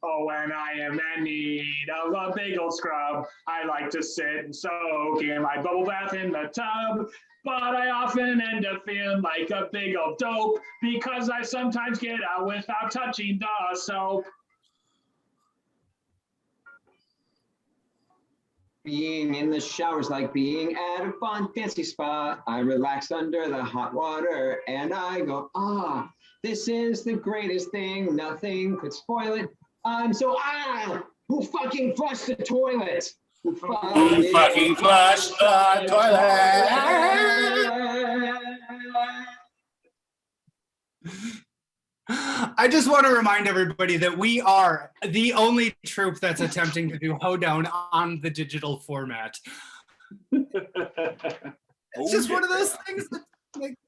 Oh, when I am in need of a big old scrub, I like to sit and soak in my bubble bath in the tub. But I often end up feeling like a big old dope because I sometimes get out without touching the soap. Being in the shower's like being at a fun fancy spa. I relax under the hot water and I go, ah, this is the greatest thing. Nothing could spoil it. Who fucking flushed the toilet? Who fucking flushed the toilet? I just want to remind everybody that we are the only troupe that's attempting to do hoedown on the digital format. It's just one of those things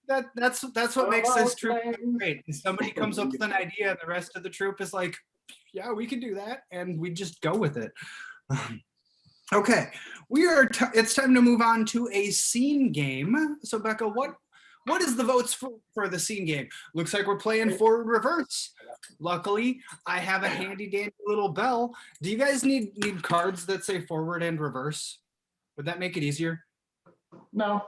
that's what makes this troupe great. Somebody comes up with an idea and the rest of the troupe is like, yeah, we can do that, and we just go with it. Okay, it's time to move on to a scene game. So Becca, what is the votes for the scene game? Looks like we're playing forward reverse. Luckily, I have a handy dandy little bell. Do you guys need cards that say forward and reverse? Would that make it easier? No.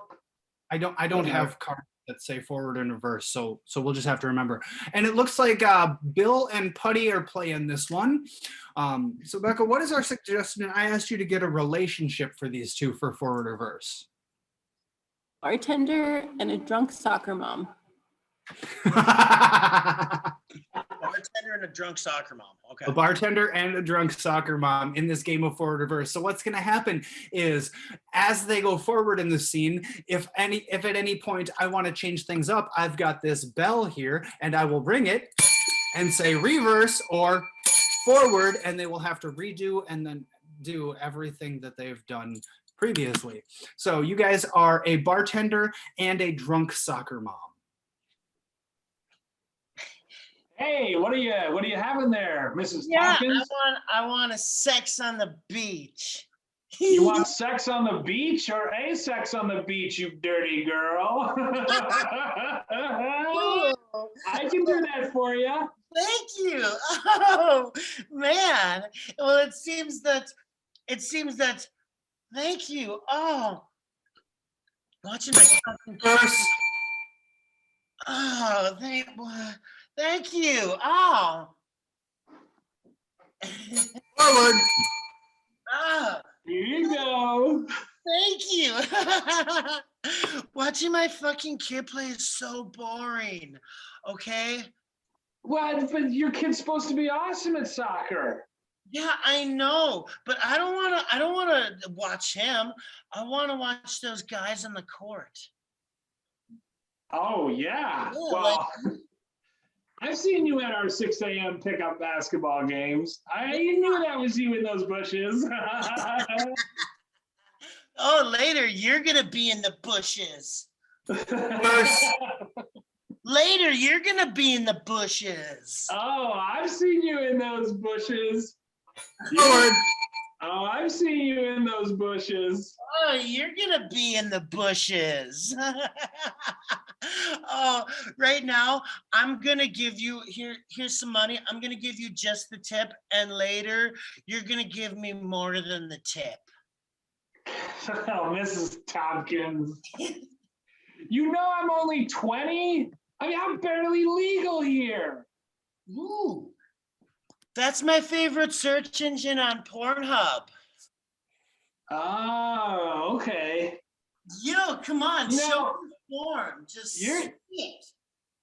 I don't have cards that say forward and reverse, so we'll just have to remember. And it looks like Bill and Putty are playing this one. So Becca, what is our suggestion? I asked you to get a relationship for these two for forward reverse. Bartender and a drunk soccer mom. Bartender and a drunk soccer mom. Okay. A bartender and a drunk soccer mom in this game of forward reverse. So what's going to happen is, as they go forward in the scene, if at any point I want to change things up, I've got this bell here, and I will ring it and say reverse or forward, and they will have to redo and then do everything that they've done previously. So you guys are a bartender and a drunk soccer mom. Hey, what are you having there, Mrs. Yeah, Tompkins? I want a sex on the beach. You want sex on the beach or a sex on the beach, you dirty girl? I can do that for you. Thank you. Oh man. Well, it seems that. Thank you. Oh, watching my First. Oh, thank you. Oh. Forward. Oh, Here you go. thank you. Watching my fucking kid play is so boring. Okay. What? But your kid's supposed to be awesome at soccer. Yeah, I know, but I don't want to watch him. I want to watch those guys on the court. Oh yeah. Yeah, Well, I've seen you at our 6 a.m. pickup basketball games. I knew that was you in those bushes. Oh, later you're gonna be in the bushes. Later you're gonna be in the bushes. Oh, I've seen you in those bushes. Forward. Oh, I've seen you in those bushes. Oh, you're gonna be in the bushes. Oh, right now I'm gonna give you here's some money. I'm gonna give you just the tip, and later you're gonna give me more than the tip. Oh, Mrs. Tompkins. You know I'm only 20? I mean, I'm barely legal here. Ooh. That's my favorite search engine on Pornhub. Oh, okay. Yo, come on, You show know, me the form. Just you're- swing it.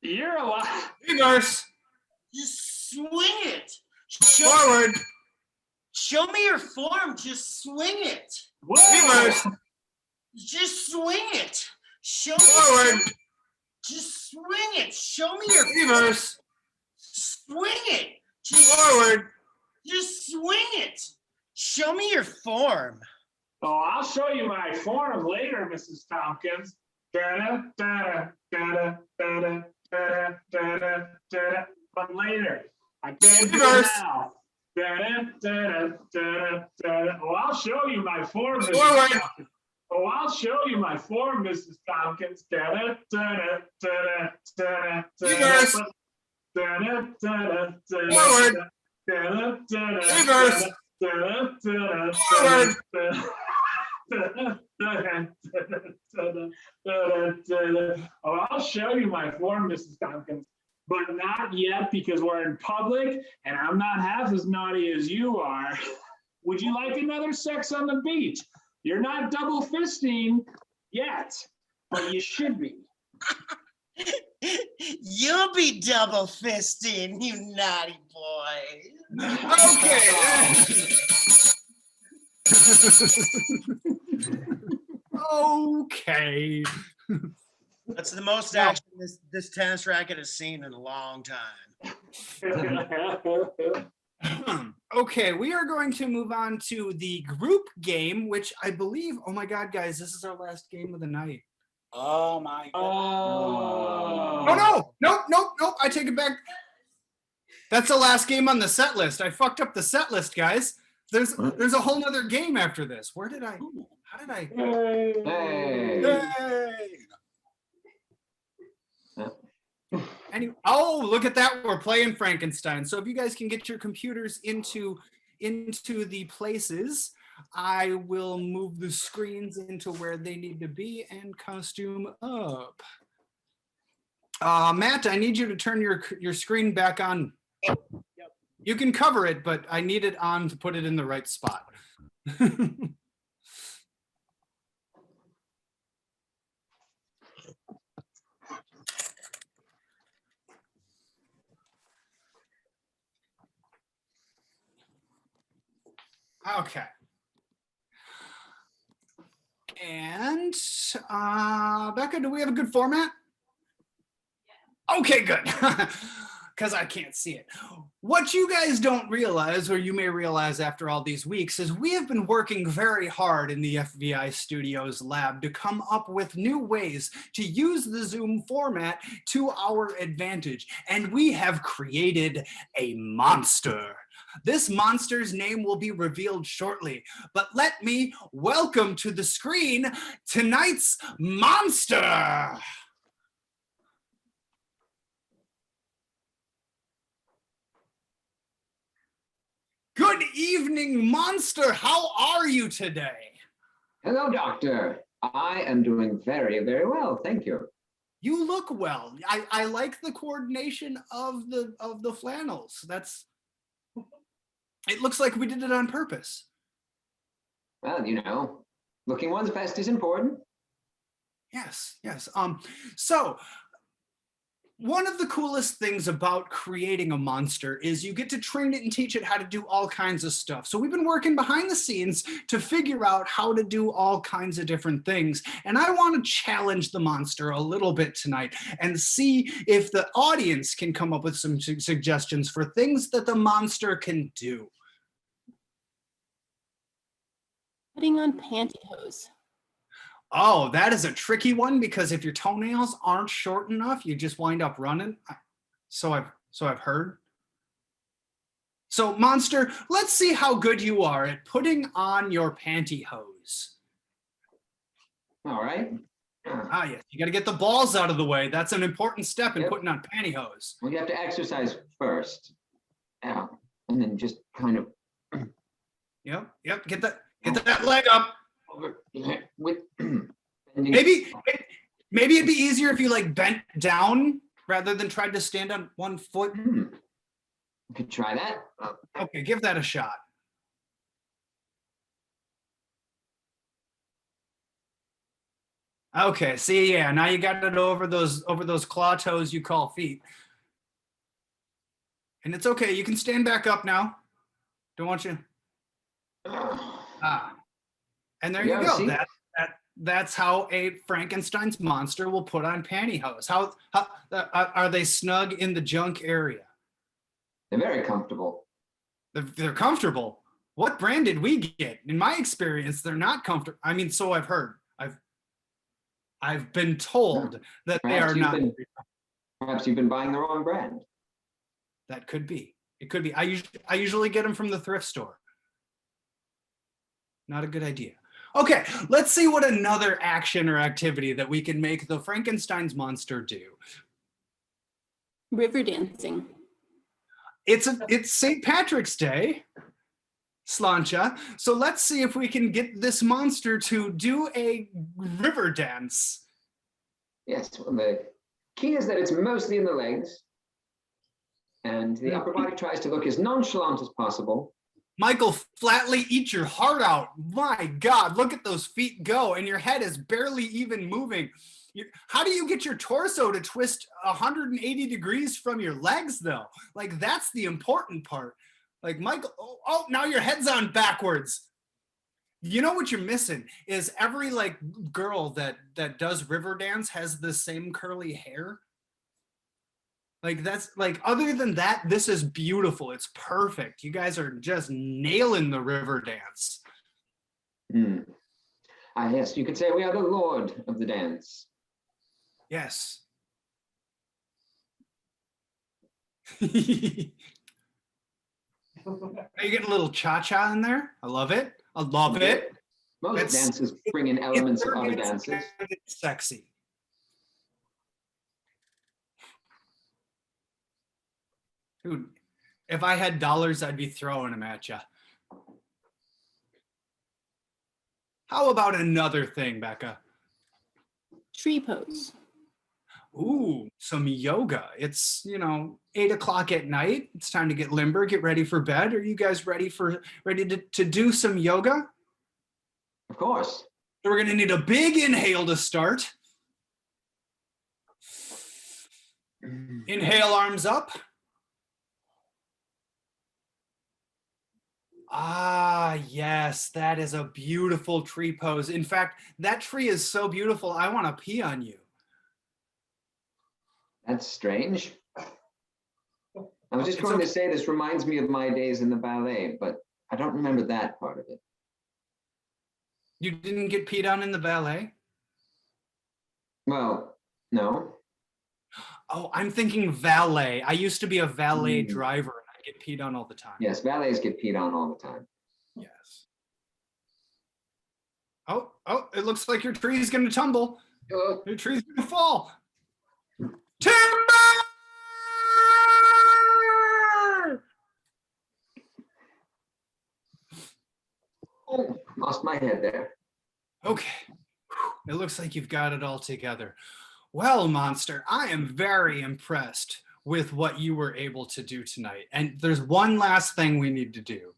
You're a lot. Reverse. Just swing it. Show, Forward. show me your form. Just swing it. Whoa! Reverse. Just swing it. Show me. Forward. Just swing it. Show me your Reverse. swing it. Just, Forward. just swing it. Show me your form. Oh, I'll show you my form later, Mrs. Tompkins. Da-da, da-da, da-da, da-da, da-da, da-da, da-da. But later. I can't do it Reverse. now. Da-da, da-da, da-da, da-da. Oh, I'll show you my form, Mrs. Forward. Tompkins. Oh, I'll show you my form, Mrs. Tompkins. Da-da, da-da, da-da, da-da, Reverse. da-da. Da-da, da-da, da-da, Forward. da-da, da-da, Reverse. da-da, da-da, Forward. da-da. Oh, I'll show you my form, Mrs. Tompkins, but not yet because we're in public and I'm not half as naughty as you are. Would you like another sex on the beach? You're not double fisting yet, but you should be. You'll be double fisting, you naughty boy. Okay. Okay. That's the most action this tennis racket has seen in a long time. Okay, we are going to move on to the group game, which I believe, oh my God, guys, this is our last game of the night. Oh my God. Oh no, nope, I take it back. That's the last game on the set list. I fucked up the set list, guys. There's a whole nother game after this. How did I? Oh, look at that. We're playing Frankenstein. So if you guys can get your computers into the places, I will move the screens into where they need to be and costume up. Matt, I need you to turn your screen back on. Yep. You can cover it, but I need it on to put it in the right spot. Okay. And Becca, do we have a good format? Yeah. Okay, good. Because I can't see it. What you guys don't realize, or you may realize after all these weeks, is we have been working very hard in the FVI Studios lab to come up with new ways to use the Zoom format to our advantage. And we have created a monster. This monster's name will be revealed shortly, but let me welcome to the screen tonight's monster. Good evening, monster. How are you today? Hello, doctor. I am doing very, very well. Thank you. You look well. I like the coordination of the flannels. It looks like we did it on purpose. Well, you know, looking one's best is important. Yes. So one of the coolest things about creating a monster is you get to train it and teach it how to do all kinds of stuff. So we've been working behind the scenes to figure out how to do all kinds of different things. And I want to challenge the monster a little bit tonight and see if the audience can come up with some suggestions for things that the monster can do. Putting on pantyhose. Oh, that is a tricky one because if your toenails aren't short enough, you just wind up running. So I've heard. So, Monster, let's see how good you are at putting on your pantyhose. All right. Ah, yes, you got to get the balls out of the way. That's an important step in Yep. putting on pantyhose. We have to exercise first. Yeah. And then just kind of Yep, get that leg up. over with bending. Maybe it'd be easier if you like bent down rather than tried to stand on one foot. You could try that. Okay, give that a shot. Okay, see, yeah, now you got it over those claw toes you call feet. And it's okay, you can stand back up now. Don't want you. Ah. And there Yeah, you go. see? That's how a Frankenstein's monster will put on pantyhose. How are they snug in the junk area? They're very comfortable. They're comfortable. What brand did we get? In my experience, they're not comfortable. I mean, so I've heard. I've been told that they are not. Perhaps you've been buying the wrong brand. That could be. It could be. I usually get them from the thrift store. Not a good idea. Okay, let's see what another action or activity that we can make the Frankenstein's monster do. River dancing. It's St. Patrick's Day, Slancha. So let's see if we can get this monster to do a river dance. Yes, well, the key is that it's mostly in the legs, and the upper body tries to look as nonchalant as possible. Michael, flatly eat your heart out. My God, look at those feet go, and your head is barely even moving. How do you get your torso to twist 180 degrees from your legs, though? Like, that's the important part. Like, Michael, oh, now your head's on backwards. You know what you're missing is every like girl that does river dance has the same curly hair. Like, that's like, other than that, this is beautiful. It's perfect. You guys are just nailing the river dance. Yes, you could say we are the lord of the dance. Yes. Are you getting a little cha-cha in there? I love it. I love it. Most dances bring in elements of other dances. It's sexy. Dude, if I had dollars, I'd be throwing them at you. How about another thing, Becca? Tree pose. Ooh, some yoga. It's, 8 o'clock at night. It's time to get limber, get ready for bed. Are you guys ready to do some yoga? Of course. So we're gonna need a big inhale to start. Inhale, arms up. Ah, yes, that is a beautiful tree pose. In fact, that tree is so beautiful, I want to pee on you. That's strange. I was just going to say this reminds me of my days in the ballet, but I don't remember that part of it. You didn't get peed on in the ballet? Well, no. Oh, I'm thinking valet. I used to be a valet driver and I get peed on all the time. Yes, valets get peed on all the time. Yes. Oh, it looks like your tree's going to tumble. Your tree's going to fall. Timber! Oh, lost my head there. Okay. It looks like you've got it all together. Well, Monster, I am very impressed with what you were able to do tonight. And there's one last thing we need to do.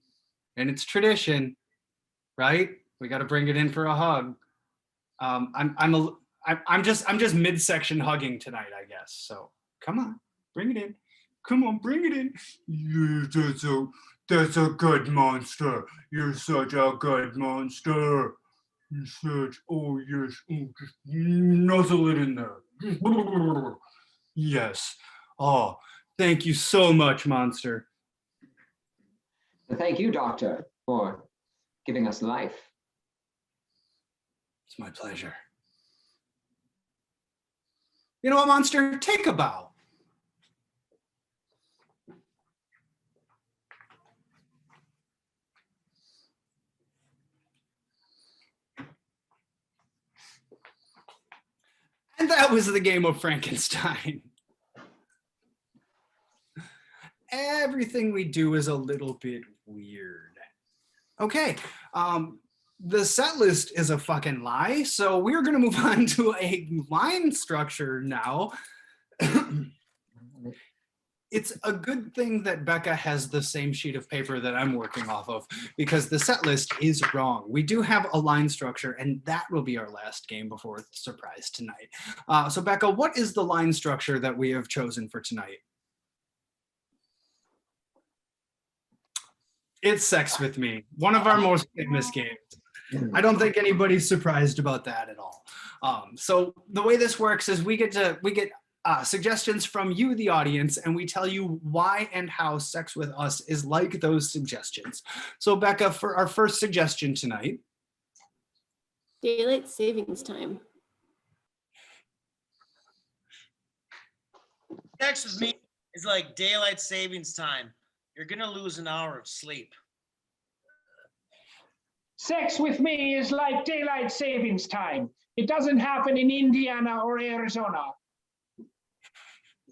And it's tradition, right? We got to bring it in for a hug. I'm just midsection hugging tonight, I guess. So come on, bring it in. Come on, bring it in. Yes, that's a good monster. You're such a good monster. You're such, oh yes, just nuzzle it in there. Yes. Oh, thank you so much, Monster. Thank you, Doctor, for giving us life. It's my pleasure. You know what, Monster? Take a bow. And that was the game of Frankenstein. Everything we do is a little bit weird. Okay, the set list is a fucking lie, so we're gonna move on to a line structure now. It's a good thing that Becca has the same sheet of paper that I'm working off of, because the set list is wrong. We do have a line structure, and that will be our last game before the surprise tonight. So Becca, what is the line structure that we have chosen for tonight? It's Sex With Me, one of our most famous games. I don't think anybody's surprised about that at all. So the way this works is we get suggestions from you, the audience, and we tell you why and how Sex With Us is like those suggestions. So Becca, for our first suggestion tonight. Daylight savings time. Sex with me is like daylight savings time. You're gonna lose an hour of sleep. Sex with me is like daylight savings time. It doesn't happen in Indiana or Arizona.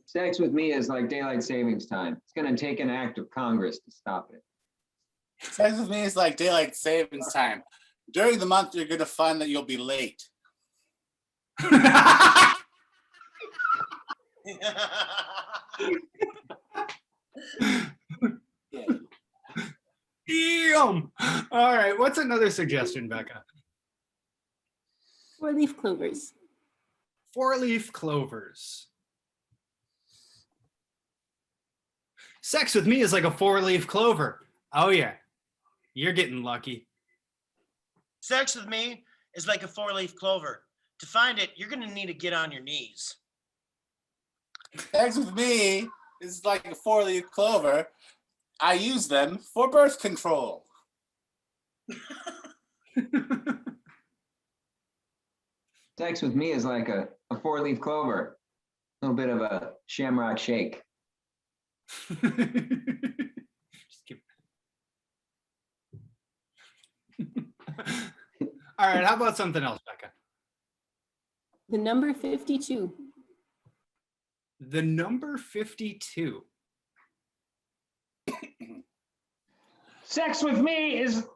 Sex with me is like daylight savings time. It's going to take an act of Congress to stop it. Sex with me is like daylight savings time. During the month, you're going to find that you'll be late. Damn. All right, what's another suggestion, Becca? 4-leaf clovers. 4-leaf clovers. Sex with me is like a 4-leaf clover. Oh yeah, you're getting lucky. Sex with me is like a 4-leaf clover. To find it, you're gonna need to get on your knees. Sex with me is like a 4-leaf clover. I use them for birth control. Sex with me is like a 4-leaf clover. A little bit of a shamrock shake. Just keep... All right, how about something else, Becca? The number 52. The number 52. Sex with me is,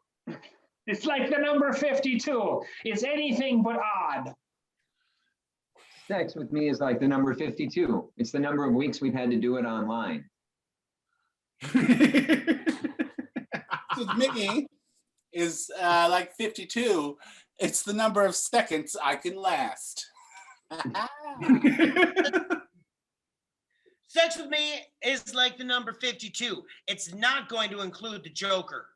it's like the number 52. It's anything but odd. Sex with me is like the number 52. It's the number of weeks we've had to do it online. With me is like 52. It's the number of seconds I can last. Sex with me is like the number 52. It's not going to include the Joker.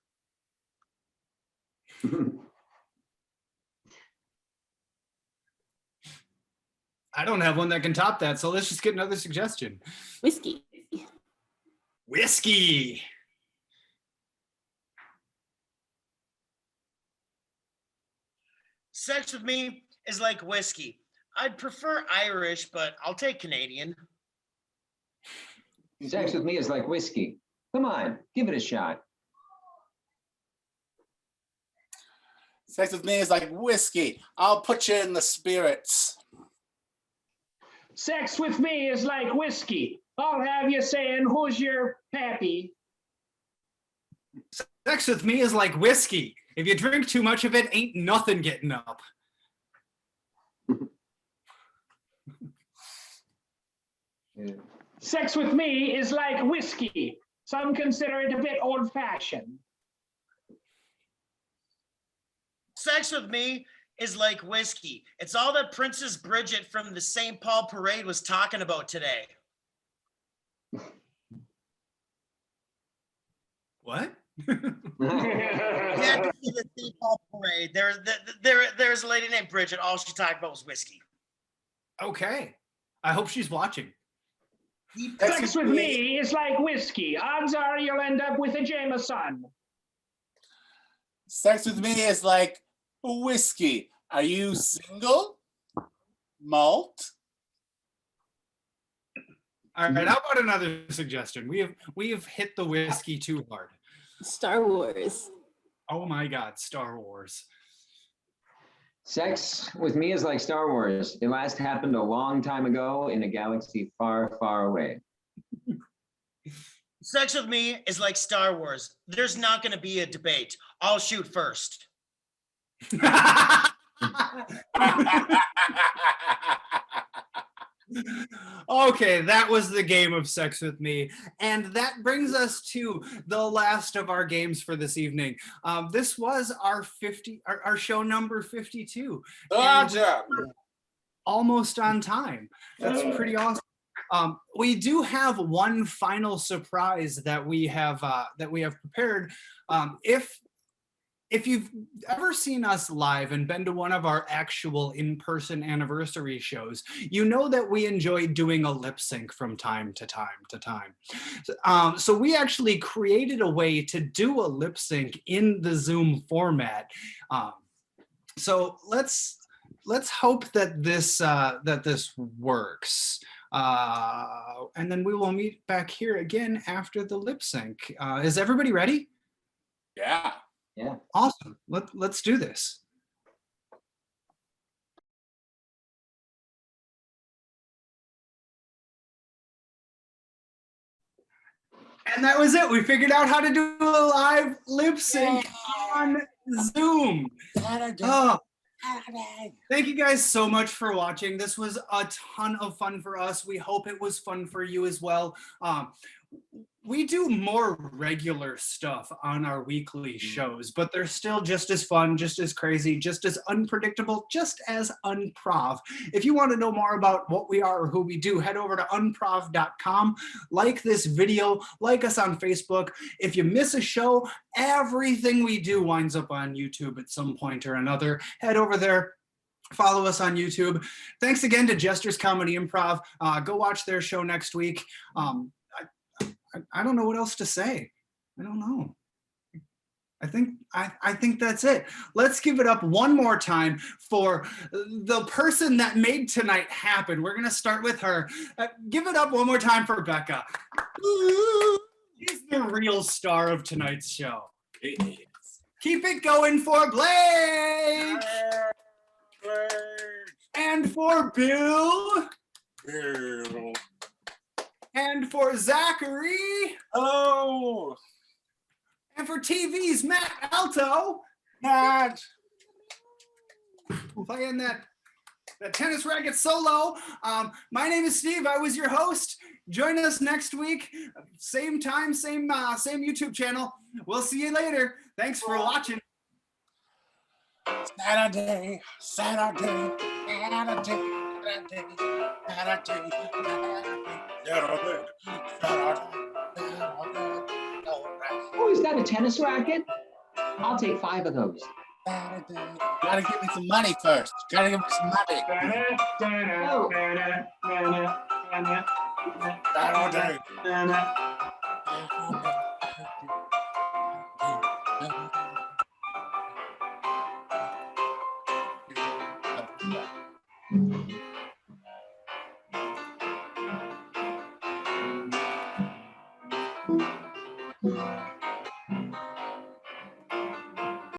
I don't have one that can top that, so let's just get another suggestion. Whiskey. Whiskey. Sex with me is like whiskey. I'd prefer Irish, but I'll take Canadian. Sex with me is like whiskey. Come on, give it a shot. Sex with me is like whiskey. I'll put you in the spirits. Sex with me is like whiskey. I'll have you saying, who's your pappy? Sex with me is like whiskey. If you drink too much of it, ain't nothing getting up. Yeah. Sex with me is like whiskey. Some consider it a bit old-fashioned. Sex with me is like whiskey. It's all that Princess Bridget from the St. Paul Parade was talking about today. What? Yeah, the St. Paul Parade. There's a lady named Bridget. All she talked about was whiskey. Okay. I hope she's watching. Sex with me is like whiskey. Odds are you'll end up with a Jameson. Sex with me is like whiskey. Are you single? Malt? All right, how about another suggestion? We have hit the whiskey too hard. Star Wars. Oh my God, Star Wars. Sex with me is like Star Wars. It last happened a long time ago in a galaxy far, far away. Sex with me is like Star Wars. There's not going to be a debate. I'll shoot first. Okay, that was the game of Sex with Me. And that brings us to the last of our games for this evening. This was our show number 52. And we Gotcha. were almost on time. That's pretty awesome. We do have one final surprise that we have prepared. If you've ever seen us live and been to one of our actual in-person anniversary shows, you know that we enjoy doing a lip sync from time to time. So we actually created a way to do a lip sync in the Zoom format. So let's hope that this works. And then we will meet back here again after the lip sync. Is everybody ready? Yeah. Yeah. Awesome. Let's do this. And that was it. We figured out how to do a live lip sync on Zoom. Oh, thank you guys so much for watching. This was a ton of fun for us. We hope it was fun for you as well. We do more regular stuff on our weekly shows, but they're still just as fun, just as crazy, just as unpredictable, just as Improv. If you want to know more about what we are or who we do, head over to improv.com, like this video, like us on Facebook. If you miss a show, everything we do winds up on YouTube at some point or another. Head over there. Follow us on YouTube. Thanks again to Jester's Comedy Improv. Go watch their show next week. I don't know what else to say. I don't know. I think that's it. Let's give it up one more time for the person that made tonight happen. We're gonna start with her. Give it up one more time for Becca. She's the real star of tonight's show. Keep it going for Blake. And for Bill. And for Zachary. Hello. And for TV's Matt Alto. Matt. Playing that tennis racket solo. My name is Steve. I was your host. Join us next week. Same time, same YouTube channel. We'll see you later. Thanks for watching. Saturday. Oh, is that a tennis racket? I'll take 5 of those. Gotta give me some money first. Gotta give me some money. Oh. Saturday.